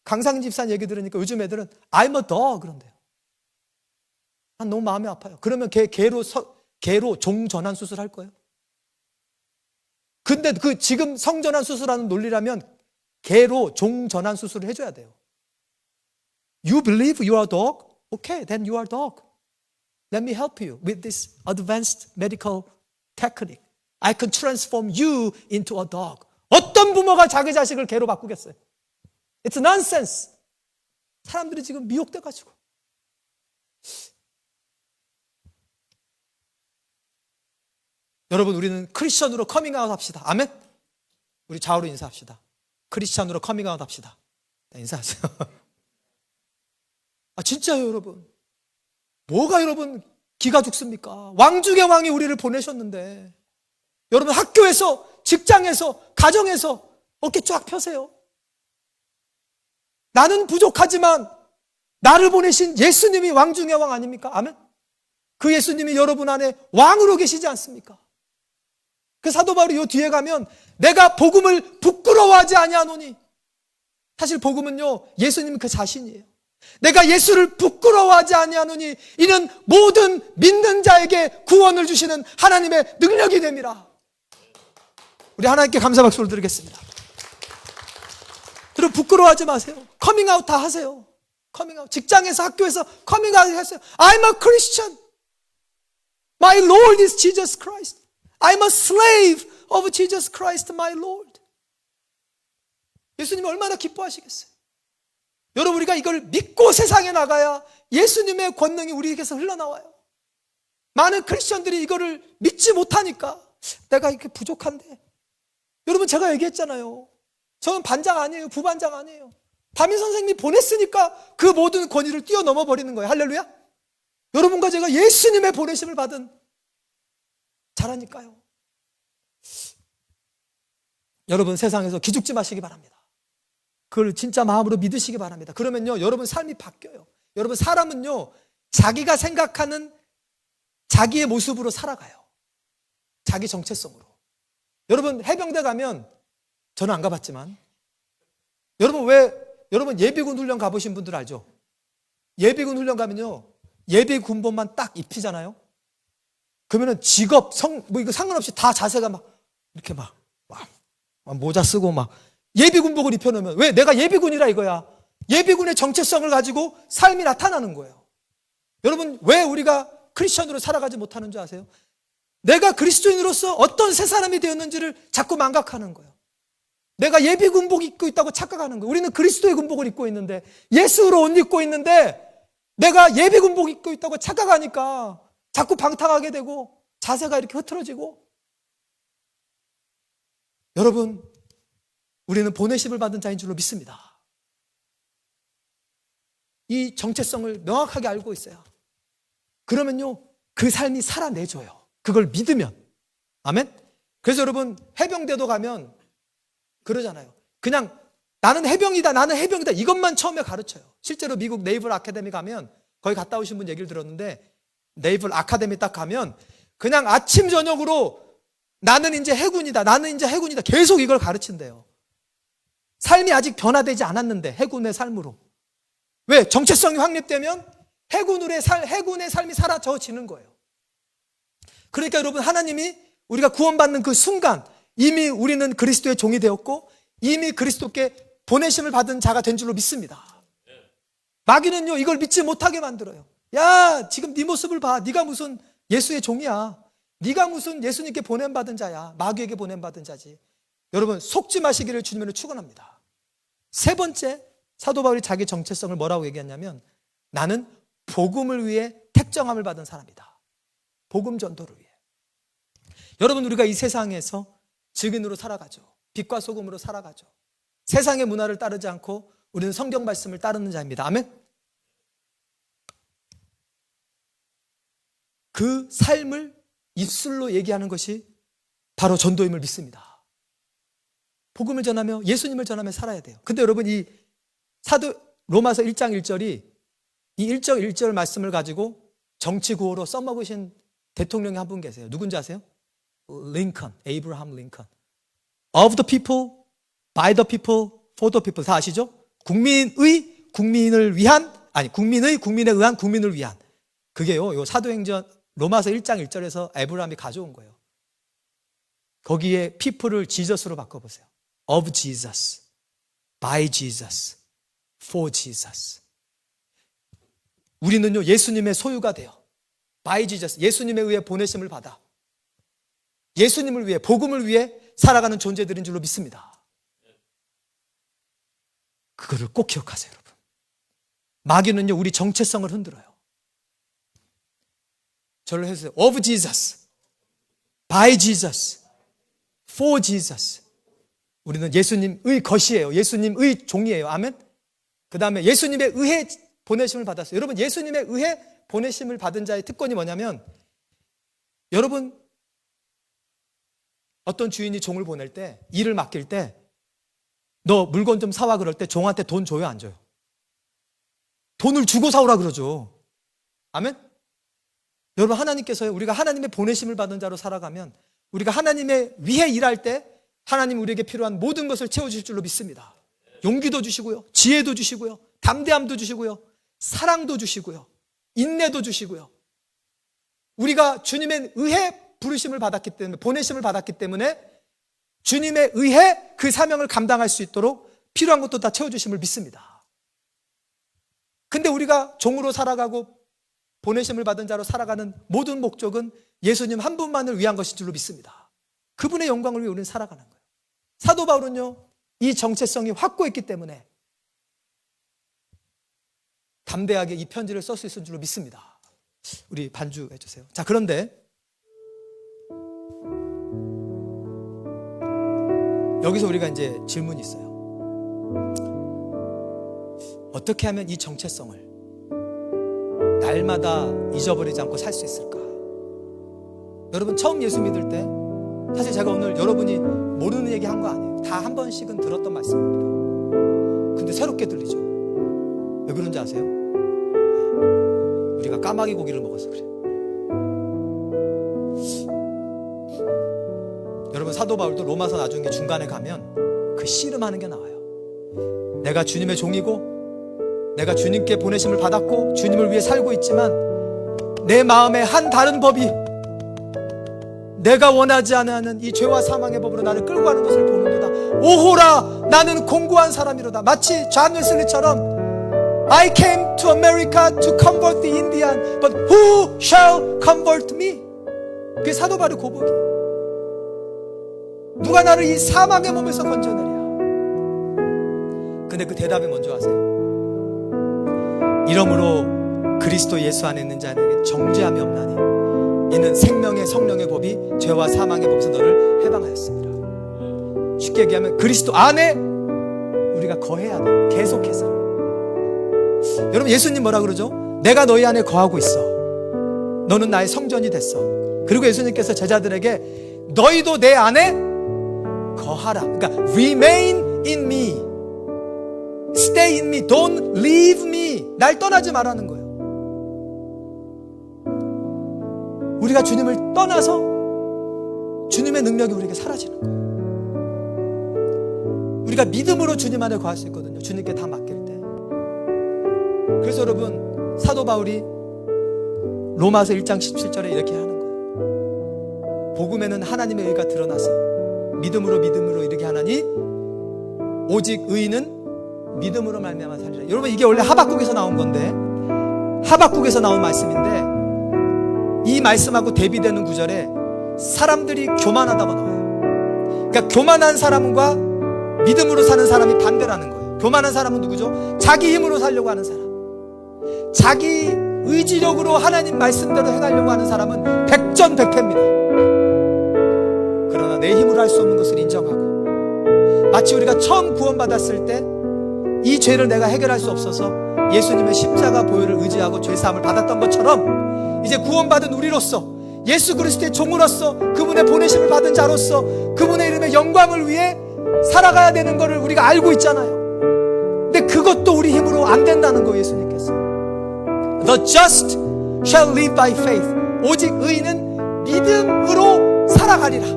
A: 강상진 집사님 얘기 들으니까 요즘 애들은 I'm a dog 그런대요. 난 너무 마음이 아파요. 그러면 개로 종전환 수술 할 거예요? 근데 그 지금 성전환 수술하는 논리라면 개로 종전환 수술을 해줘야 돼요. You believe you are a dog? Okay, then you are a dog. Let me help you with this advanced medical technique. I can transform you into a dog. 어떤 부모가 자기 자식을 개로 바꾸겠어요? It's nonsense. 사람들이 지금 미혹돼가지고. 여러분, 우리는 크리스천으로 커밍아웃 합시다. 아멘? 우리 좌우로 인사합시다. 크리스천으로 커밍아웃 합시다. 네, 인사하세요. 진짜요, 여러분. 뭐가 여러분 기가 죽습니까? 왕 중의 왕이 우리를 보내셨는데, 여러분 학교에서, 직장에서, 가정에서 어깨 쫙 펴세요. 나는 부족하지만 나를 보내신 예수님이 왕 중의 왕 아닙니까? 아멘? 그 예수님이 여러분 안에 왕으로 계시지 않습니까? 그 사도 바울이 요 뒤에 가면 내가 복음을 부끄러워하지 아니하노니, 사실 복음은요, 예수님 그 자신이에요. 내가 예수를 부끄러워하지 아니하노니 이는 모든 믿는 자에게 구원을 주시는 하나님의 능력이 됨이라. 우리 하나님께 감사 박수를 드리겠습니다. 여러분, 부끄러워하지 마세요. 커밍아웃 다 하세요. 커밍아웃. 직장에서, 학교에서 커밍아웃 하세요. I'm a Christian. My Lord is Jesus Christ. I'm a slave of Jesus Christ, my Lord. 예수님이 얼마나 기뻐하시겠어요? 여러분, 우리가 이걸 믿고 세상에 나가야 예수님의 권능이 우리에게서 흘러나와요. 많은 크리스천들이 이거를 믿지 못하니까 내가 이렇게 부족한데. 여러분, 제가 얘기했잖아요. 저는 반장 아니에요. 부반장 아니에요. 담임 선생님이 보냈으니까 그 모든 권위를 뛰어넘어 버리는 거예요. 할렐루야. 여러분과 제가 예수님의 보내심을 받은 자라니까요. 여러분, 세상에서 기죽지 마시기 바랍니다. 그걸 진짜 마음으로 믿으시기 바랍니다. 그러면요, 여러분 삶이 바뀌어요. 여러분, 사람은요, 자기가 생각하는 자기의 모습으로 살아가요. 자기 정체성으로. 여러분, 해병대 가면, 저는 안 가봤지만, 여러분 예비군 훈련 가보신 분들 알죠? 예비군 훈련 가면요, 예비군복만 딱 입히잖아요. 그러면은 직업, 이거 상관없이 다 자세가 이렇게 모자 쓰고 예비군복을 입혀놓으면, 왜? 내가 예비군이라 이거야. 예비군의 정체성을 가지고 삶이 나타나는 거예요. 여러분, 왜 우리가 크리스천으로 살아가지 못하는 줄 아세요? 내가 그리스도인으로서 어떤 새 사람이 되었는지를 자꾸 망각하는 거예요. 내가 예비군복 입고 있다고 착각하는 거예요. 우리는 그리스도의 군복을 입고 있는데, 예수로 옷 입고 있는데, 내가 예비군복 입고 있다고 착각하니까 자꾸 방탕하게 되고 자세가 이렇게 흐트러지고. 여러분, 우리는 보내심을 받은 자인 줄로 믿습니다. 이 정체성을 명확하게 알고 있어요. 그러면요, 그 삶이 살아내줘요. 그걸 믿으면. 아멘? 그래서 여러분, 해병대도 가면 그러잖아요. 그냥 나는 해병이다, 나는 해병이다, 이것만 처음에 가르쳐요. 실제로 미국 네이벌 아카데미 가면, 거기 갔다 오신 분 얘기를 들었는데, 네이벌 아카데미 딱 가면 그냥 아침 저녁으로 나는 이제 해군이다, 나는 이제 해군이다, 계속 이걸 가르친대요. 삶이 아직 변화되지 않았는데, 해군의 삶으로. 왜? 정체성이 확립되면 해군의 삶이 사라져지는 거예요. 그러니까 여러분, 하나님이 우리가 구원받는 그 순간 이미 우리는 그리스도의 종이 되었고 이미 그리스도께 보내심을 받은 자가 된 줄로 믿습니다. 마귀는요, 이걸 믿지 못하게 만들어요. 야, 지금 네 모습을 봐. 네가 무슨 예수의 종이야. 네가 무슨 예수님께 보냄받은 자야. 마귀에게 보냄받은 자지. 여러분, 속지 마시기를 주님으로 축원합니다. 세 번째, 사도 바울이 자기 정체성을 뭐라고 얘기했냐면, 나는 복음을 위해 택정함을 받은 사람이다. 복음 전도를 위해. 여러분, 우리가 이 세상에서 증인으로 살아가죠. 빛과 소금으로 살아가죠. 세상의 문화를 따르지 않고 우리는 성경 말씀을 따르는 자입니다. 아멘. 그 삶을 입술로 얘기하는 것이 바로 전도임을 믿습니다. 복음을 전하며 예수님을 전하며 살아야 돼요. 근데 여러분, 이 사도 로마서 1장 1절이 이 1절 1절 말씀을 가지고 정치 구호로 써먹으신 대통령이 한 분 계세요. 누군지 아세요? 링컨, 에이브라함 링컨. Of the people, by the people, for the people. 다 아시죠? 국민을 위한, 아니 국민에 의한 국민을 위한. 그게요, 요 사도행전 로마서 1장 1절에서 에브라함이 가져온 거예요. 거기에 people을 지저스로 바꿔보세요. Of Jesus, by Jesus, for Jesus. 우리는요, 예수님의 소유가 돼요. by Jesus, 예수님에 의해 보내심을 받아 예수님을 위해, 복음을 위해 살아가는 존재들인 줄로 믿습니다. 그거를 꼭 기억하세요, 여러분. 마귀는요, 우리 정체성을 흔들어요. 저를 해주세요. Of Jesus, by Jesus, for Jesus. 우리는 예수님의 것이에요. 예수님의 종이에요. 아멘. 그 다음에 예수님에 의해 보내심을 받았어요. 여러분, 예수님에 의해 보내심을 받은 자의 특권이 뭐냐면, 여러분, 어떤 주인이 종을 보낼 때, 일을 맡길 때, 너 물건 좀 사와 그럴 때 종한테 돈 줘요, 안 줘요? 돈을 주고 사오라 그러죠. 아멘? 여러분, 하나님께서요, 우리가 하나님의 보내심을 받은 자로 살아가면 우리가 하나님의 위해 일할 때 하나님 우리에게 필요한 모든 것을 채워주실 줄로 믿습니다. 용기도 주시고요, 지혜도 주시고요, 담대함도 주시고요, 사랑도 주시고요, 인내도 주시고요. 우리가 주님의 의해 부르심을 받았기 때문에, 보내심을 받았기 때문에 주님에 의해 그 사명을 감당할 수 있도록 필요한 것도 다 채워주심을 믿습니다. 근데 우리가 종으로 살아가고 보내심을 받은 자로 살아가는 모든 목적은 예수님 한 분만을 위한 것인 줄로 믿습니다. 그분의 영광을 위해 우리는 살아가는 거예요. 사도 바울은요, 이 정체성이 확고했기 때문에 담대하게 이 편지를 쓸 수 있을 줄로 믿습니다. 우리 반주해 주세요. 자, 그런데 여기서 우리가 이제 질문이 있어요. 어떻게 하면 이 정체성을 날마다 잊어버리지 않고 살 수 있을까? 여러분, 처음 예수 믿을 때, 사실 제가 오늘 여러분이 모르는 얘기 한 거 아니에요. 다 한 번씩은 들었던 말씀입니다. 근데 새롭게 들리죠. 왜 그런지 아세요? 우리가 까마귀 고기를 먹어서 그래요. 여러분, 사도 바울도 로마서 나중에 중간에 가면 그 씨름하는 게 나와요. 내가 주님의 종이고 내가 주님께 보내심을 받았고 주님을 위해 살고 있지만 내 마음에 한 다른 법이, 내가 원하지 않는 이 죄와 사망의 법으로 나를 끌고 가는 것을 보는도다. 오호라, 나는 공고한 사람이로다. 마치 존 웨슬리처럼 I came to America to convert the Indian, but who shall convert me? 그게 사도 바울의 고백이에요. 누가 나를 이 사망의 몸에서 건져내랴. 근데 그 대답이 뭔지 아세요? 이러므로 그리스도 예수 안에 있는 자에게 정죄함이 없나니 이는 생명의 성령의 법이 죄와 사망의 법에서 너를 해방하였습니다. 쉽게 얘기하면 그리스도 안에 우리가 거해야 돼. 계속해서. 여러분, 예수님 뭐라 그러죠? 내가 너희 안에 거하고 있어. 너는 나의 성전이 됐어. 그리고 예수님께서 제자들에게 너희도 내 안에 거하라. 그러니까 remain in me, stay in me, don't leave me. 날 떠나지 말라는 거예요. 우리가 주님을 떠나서 주님의 능력이 우리에게 사라지는 거예요. 우리가 믿음으로 주님 안에 거할 수 있거든요. 주님께 다 맡길 때. 그래서 여러분, 사도 바울이 로마서 1장 17절에 이렇게 하는 거예요. 복음에는 하나님의 의가 드러나서 믿음으로 이르게 하나니 오직 의인은 믿음으로 말미암아 살리라. 여러분, 이게 원래 하박국에서 나온 건데, 하박국에서 나온 말씀인데, 이 말씀하고 대비되는 구절에 사람들이 교만하다고 나와요. 그러니까 교만한 사람과 믿음으로 사는 사람이 반대라는 거예요. 교만한 사람은 누구죠? 자기 힘으로 살려고 하는 사람. 자기 의지력으로 하나님 말씀대로 행하려고 하는 사람은 백전백패입니다. 그러나 내 힘으로 할 수 없는 것을 인정하고, 마치 우리가 처음 구원받았을 때 이 죄를 내가 해결할 수 없어서 예수님의 십자가 보혈을 의지하고 죄사함을 받았던 것처럼, 이제 구원받은 우리로서 예수 그리스도의 종으로서 그분의 보내심을 받은 자로서 그분의 이름의 영광을 위해 살아가야 되는 것을 우리가 알고 있잖아요. 근데 그것도 우리 힘으로 안 된다는 거예요. 예수님께서 The just shall live by faith. 오직 의인은 믿음으로 살아가리라.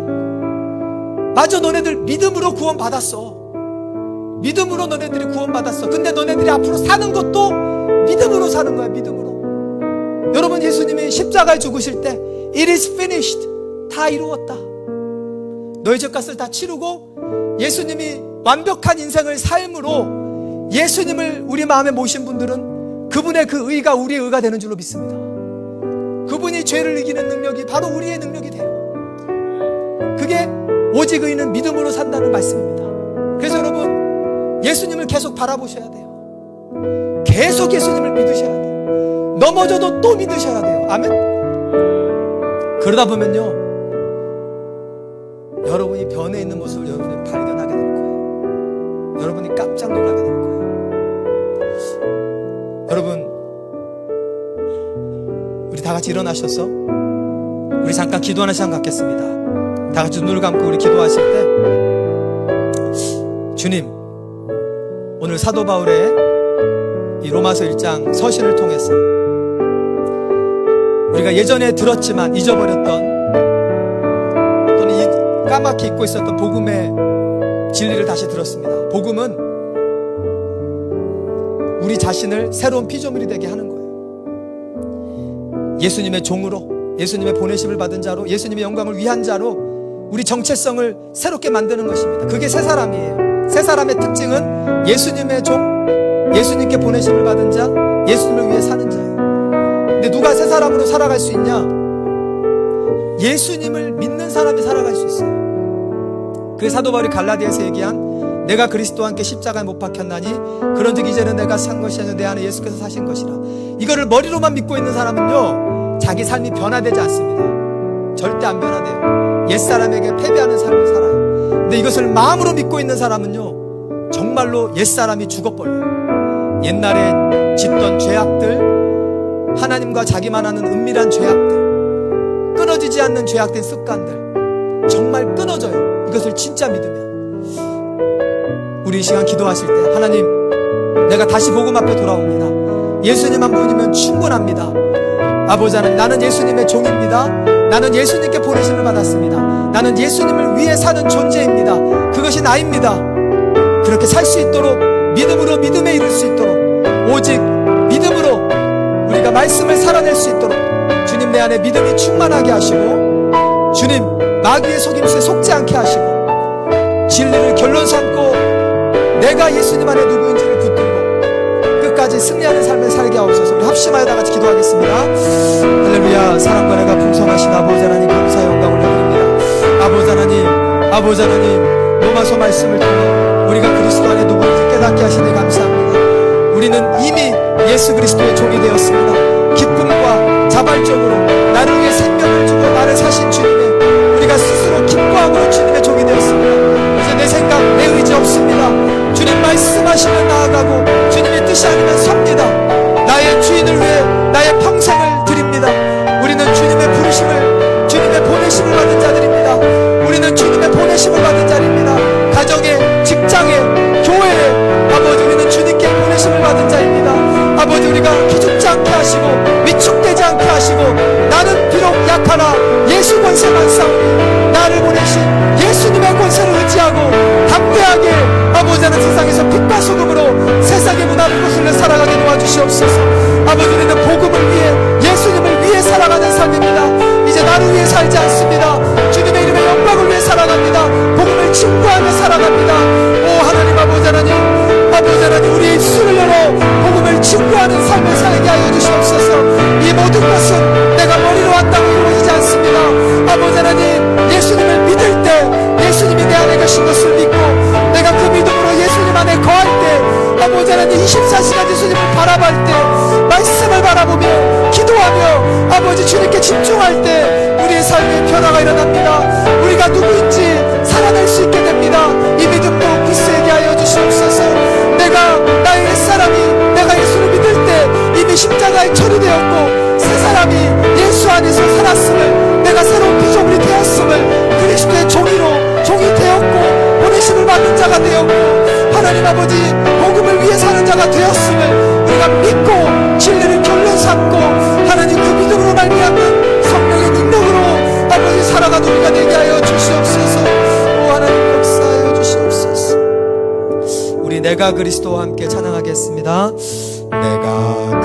A: 맞아, 너네들 믿음으로 구원받았어. 믿음으로 너네들이 구원받았어. 근데 너네들이 앞으로 사는 것도 믿음으로 사는 거야. 믿음으로. 여러분, 예수님이 십자가에 죽으실 때 It is finished. 다 이루었다. 너희 죄값을 다 치르고 예수님이 완벽한 인생을 삶으로 예수님을 우리 마음에 모신 분들은 그분의 그 의가 우리의 의가 되는 줄로 믿습니다. 그분이 죄를 이기는 능력이 바로 우리의 능력이 돼요. 그게 오직 의인은 믿음으로 산다는 말씀입니다. 그래서 여러분, 예수님을 계속 바라보셔야 돼요. 계속 예수님을 믿으셔야 돼요. 넘어져도 또 믿으셔야 돼요. 아멘. 그러다 보면요, 여러분이 변해 있는 모습을 여러분이 발견하게 될 거예요. 여러분이 깜짝 놀라게 될 거예요. 여러분, 우리 다 같이 일어나셔서 우리 잠깐 기도하는 시간 갖겠습니다. 다 같이 눈을 감고 우리 기도하실 때, 주님, 오늘 사도 바울의 이 로마서 1장 서신을 통해서 우리가 예전에 들었지만 잊어버렸던, 또는 까맣게 잊고 있었던 복음의 진리를 다시 들었습니다. 복음은 우리 자신을 새로운 피조물이 되게 하는 거예요. 예수님의 종으로, 예수님의 보내심을 받은 자로, 예수님의 영광을 위한 자로 우리 정체성을 새롭게 만드는 것입니다. 그게 새 사람이에요. 새 사람의 특징은 예수님의 종, 예수님께 보내심을 받은 자, 예수님을 위해 사는 자예요. 근데 누가 새 사람으로 살아갈 수 있냐? 예수님을 믿는 사람이 살아갈 수 있어요. 그게 사도 바울이 갈라디아에서 얘기한 내가 그리스도와 함께 십자가에 못 박혔나니 그런즉 이제는 내가 산 것이 아니라 내 안에 예수께서 사신 것이라. 이거를 머리로만 믿고 있는 사람은요, 자기 삶이 변화되지 않습니다. 절대 안 변화돼요. 옛사람에게 패배하는 삶을 살아요. 근데 이것을 마음으로 믿고 있는 사람은요, 정말로 옛사람이 죽어버려요. 옛날에 짓던 죄악들, 하나님과 자기만 하는 은밀한 죄악들, 끊어지지 않는 죄악된 습관들, 정말 끊어져요. 이것을 진짜 믿으면. 우리 이 시간 기도하실 때, 하나님, 내가 다시 복음 앞에 돌아옵니다. 예수님 한 분이면 충분합니다. 아버지 하나님, 나는 예수님의 종입니다. 나는 예수님께 보내심을 받았습니다. 나는 예수님을 위해 사는 존재입니다. 그것이 나입니다. 그렇게 살 수 있도록, 믿음으로 믿음에 이를 수 있도록, 오직 믿음으로 우리가 말씀을 살아낼 수 있도록 주님 내 안에 믿음이 충만하게 하시고, 주님 마귀의 속임수에 속지 않게 하시고, 진리를 결론 삼고 내가 예수님 안에 누구인지를 붙들고 끝까지 승리하는 삶을 살게 하옵소서. 우리 합심하여 다 같이 기도하겠습니다. 할렐루야. 사랑과 내가 풍성하신 아버지 하나님, 감사의 영광 올려드립니다. 아버지 하나님, 로마서 말씀을 통해 우리가 그리스도 안에 누구인지 깨닫게 하시니 감사합니다. 우리는 이미 예수 그리스도의 종이 되었습니다. 기쁨과 자발적으로 나를 위해 생명을 주고 나를 사신 주님의, 우리가 스스로 기뻐하고 주님의 종이 되었습니다. 이제 내 생각, 내 의지 없습니다. 주님 말씀하시면 나아가고 주님의 뜻이 아니면 섭니다. 나의 주인을 위해 나의 평생을 드립니다. 우리는 주님의 부르심을, 주님의 보내심을 받은 자들입니다. 우리는 주님의 보내심을 받은 자입니다. 가정에, 직장에, 교회에, 아버지, 우리는 주님께 보내심을 받은 자입니다. 아버지, 우리가 기죽지 않게 하시고 위축되지 않게 하시고, 나는 비록 약하나 예수 권세만 싸우니 나를 보내신 예수님의 권세를 의지하고 담대하게 나를 위해 살지 않습니다. 주님의 이름의 영광을 위해 살아갑니다. 복음을 증거하며 살아갑니다. 오 하나님, 아버지 하나님, 아버지 하나님, 우리의 입술을 열어 복음을 증거하는 삶을 살게 하여 주시옵소서. 이 모든 것은 내가 머리로 한다고 이루어지지 않습니다. 아버지 하나님, 예수님을 믿을 때 예수님이 내 안에 계신 것을 믿고 내가 그 믿음으로 예수님 안에 거할 때, 아버지 하나님, 24시간 예수님을 바라볼 때, 말씀을 바라보며 기도하며 아버지 주님께 집중할 때 우리의 삶에 변화가 일어납니다. 우리가 누구인지 살아낼 수 있게 됩니다. 이 믿음도 굳세게 하여 주시옵소서. 내가 나의 옛사람이 내가 예수를 믿을 때 이미 십자가에 처리되었고 새 사람이 예수 안에서 살았음을, 내가 새로운 피조물이 되었음을, 그리스도의 종이 되었고 보내심을 받는 자가 되었고 하나님 아버지 복음을 위해 사는 자가 되었음을 우리가 믿고 진리를 결론 삼고 하나님 그 믿음으로 말미암는 성령의 능력으로 아버지 살아가는 우리가 되게 하여 주시옵소서. 오 하나님, 역사하여 주시옵소서. 우리 내가 그리스도와 함께 찬양하겠습니다. 내가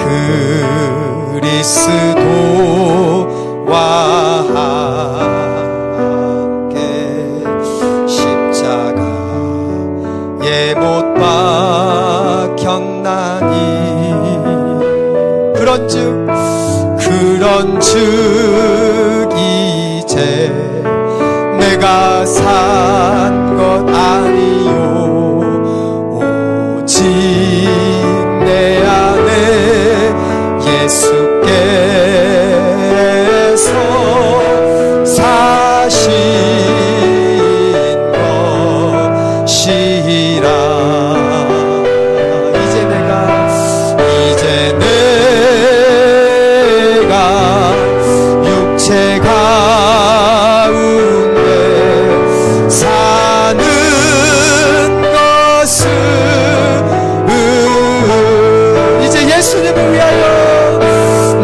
A: 그리스도와 함께 십자가에 못 박혔나니 그런즉 이제 내가 산 것 아니요 오직 내 안에 예수께서 사신 것이라. 이제 내가 육체 가운데 사는 것은 이제 예수님을 위하여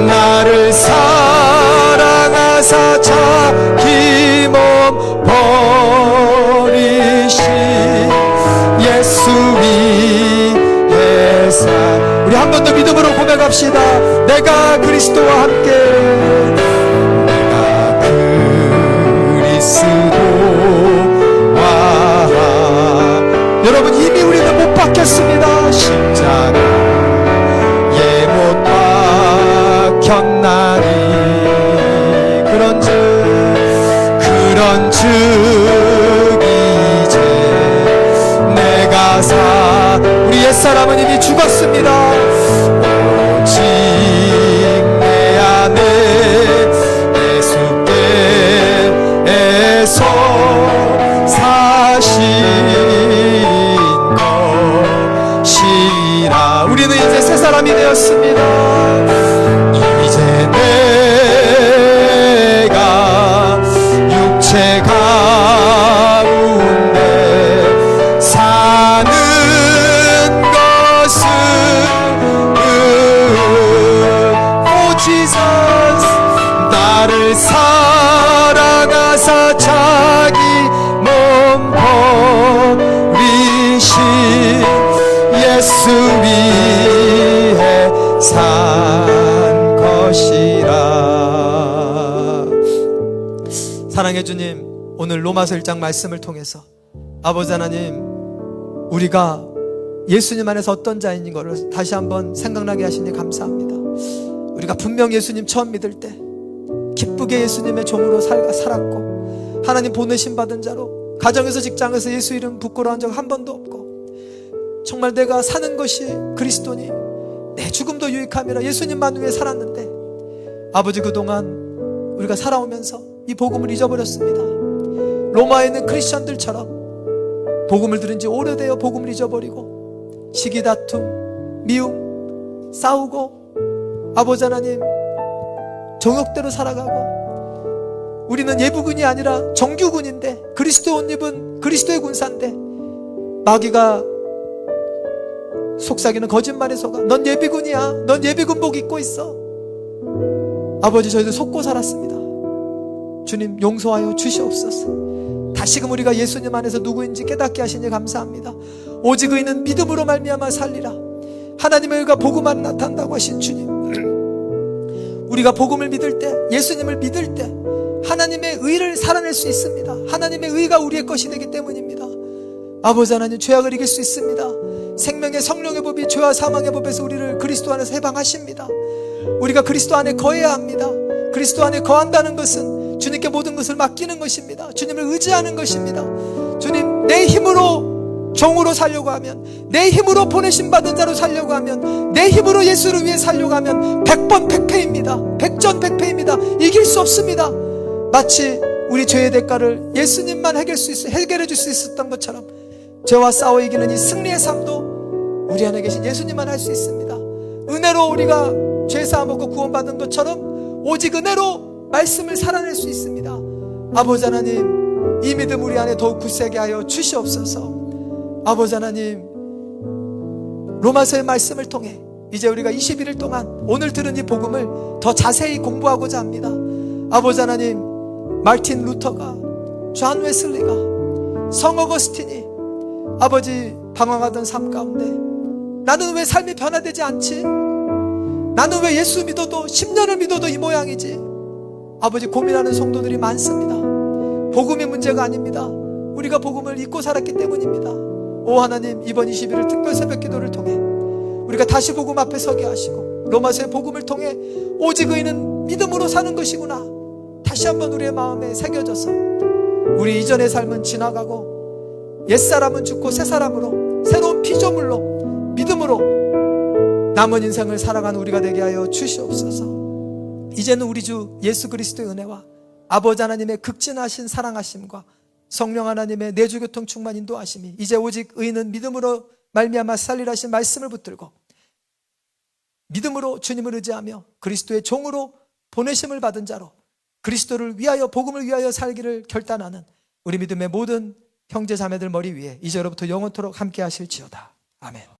A: 나를 사랑하사 자기 몸 버리신 예수 위에 사. 우리 한 번 더 믿음으로 고백합시다. 내가 그리스도와 함께, 내가 그리스도와 여러분 이미 우리는 못 박혔습니다. 십자가에 못 박혔나니 그런즉 이제 내가 우리 옛사람은 이미 죽었습니다. 오직 내 안에 예수께서 사신 것이라. 우리는 이제 새 사람이 되었습니다. 이제 내가 육체 가운데 사는 것은 나를 사랑하사 자기 몸 버리신 예수 위에 산 것이라. 사랑해 주님, 오늘 로마서 1장 말씀을 통해서 아버지 하나님, 우리가 예수님 안에서 어떤 자인인 것을 다시 한번 생각나게 하시니 감사합니다. 우리가 분명 예수님 처음 믿을 때 기쁘게 예수님의 종으로 살았고 하나님 보내심 받은 자로 가정에서 직장에서 예수 이름 부끄러워한 적 한 번도 없고 정말 내가 사는 것이 그리스도니 내 죽음도 유익함이라 예수님만 위해 살았는데 아버지 그동안 우리가 살아오면서 이 복음을 잊어버렸습니다. 로마에 있는 크리스천들처럼 복음을 들은 지 오래되어 복음을 잊어버리고 시기 다툼 미움 싸우고 아버지 하나님 정욕대로 살아가고 우리는 예부군이 아니라 정규군인데 그리스도 옷 입은 그리스도의 군사인데 마귀가 속삭이는 거짓말에 속아 넌 예비군이야, 넌 예비군복 입고 있어. 아버지 저희도 속고 살았습니다. 주님 용서하여 주시옵소서. 다시금 우리가 예수님 안에서 누구인지 깨닫게 하시니 감사합니다. 오직 의인은 믿음으로 말미암아 살리라. 하나님의 의가 복음 안에 나타난다고 하신 주님, 우리가 복음을 믿을 때 예수님을 믿을 때 하나님의 의를 살아낼 수 있습니다. 하나님의 의가 우리의 것이 되기 때문입니다. 아버지 하나님, 죄악을 이길 수 있습니다. 생명의 성령의 법이 죄와 사망의 법에서 우리를 그리스도 안에서 해방하십니다. 우리가 그리스도 안에 거해야 합니다. 그리스도 안에 거한다는 것은 주님께 모든 것을 맡기는 것입니다. 주님을 의지하는 것입니다. 주님, 내 힘으로 종으로 살려고 하면, 내 힘으로 보내심 받은 자로 살려고 하면, 내 힘으로 예수를 위해 살려고 하면 100번 100패입니다. 100전 100패입니다. 이길 수 없습니다. 마치 우리 죄의 대가를 예수님만 해결해 줄 수 있었던 것처럼 죄와 싸워 이기는 이 승리의 삶도 우리 안에 계신 예수님만 할 수 있습니다. 은혜로 우리가 죄 사함 얻고 구원받은 것처럼 오직 은혜로 말씀을 살아낼 수 있습니다. 아버지 하나님, 이 믿음 우리 안에 더욱 굳세게 하여 주시옵소서. 아버지 하나님, 로마서의 말씀을 통해 이제 우리가 21일 동안 오늘 들은 이 복음을 더 자세히 공부하고자 합니다. 아버지 하나님, 마틴 루터가, 존 웨슬리가, 성 어거스틴이 아버지 방황하던 삶 가운데 나는 왜 삶이 변화되지 않지? 나는 왜 예수 믿어도 10년을 믿어도 이 모양이지? 아버지 고민하는 성도들이 많습니다. 복음이 문제가 아닙니다. 우리가 복음을 잊고 살았기 때문입니다. 오 하나님, 이번 21일 특별 새벽 기도를 통해 우리가 다시 복음 앞에 서게 하시고 로마서의 복음을 통해 오직 의인은 믿음으로 사는 것이구나, 다시 한번 우리의 마음에 새겨져서 우리 이전의 삶은 지나가고 옛사람은 죽고 새사람으로 새로운 피조물로 믿음으로 남은 인생을 살아가는 우리가 되게 하여 주시옵소서. 이제는 우리 주 예수 그리스도의 은혜와 아버지 하나님의 극진하신 사랑하심과 성령 하나님의 내주교통 충만 인도하심이 이제 오직 의인은 믿음으로 말미암아 살리라 하신 말씀을 붙들고 믿음으로 주님을 의지하며 그리스도의 종으로 보내심을 받은 자로 그리스도를 위하여, 복음을 위하여 살기를 결단하는 우리 믿음의 모든 형제 자매들 머리 위에 이제로부터 영원토록 함께 하실지어다. 아멘.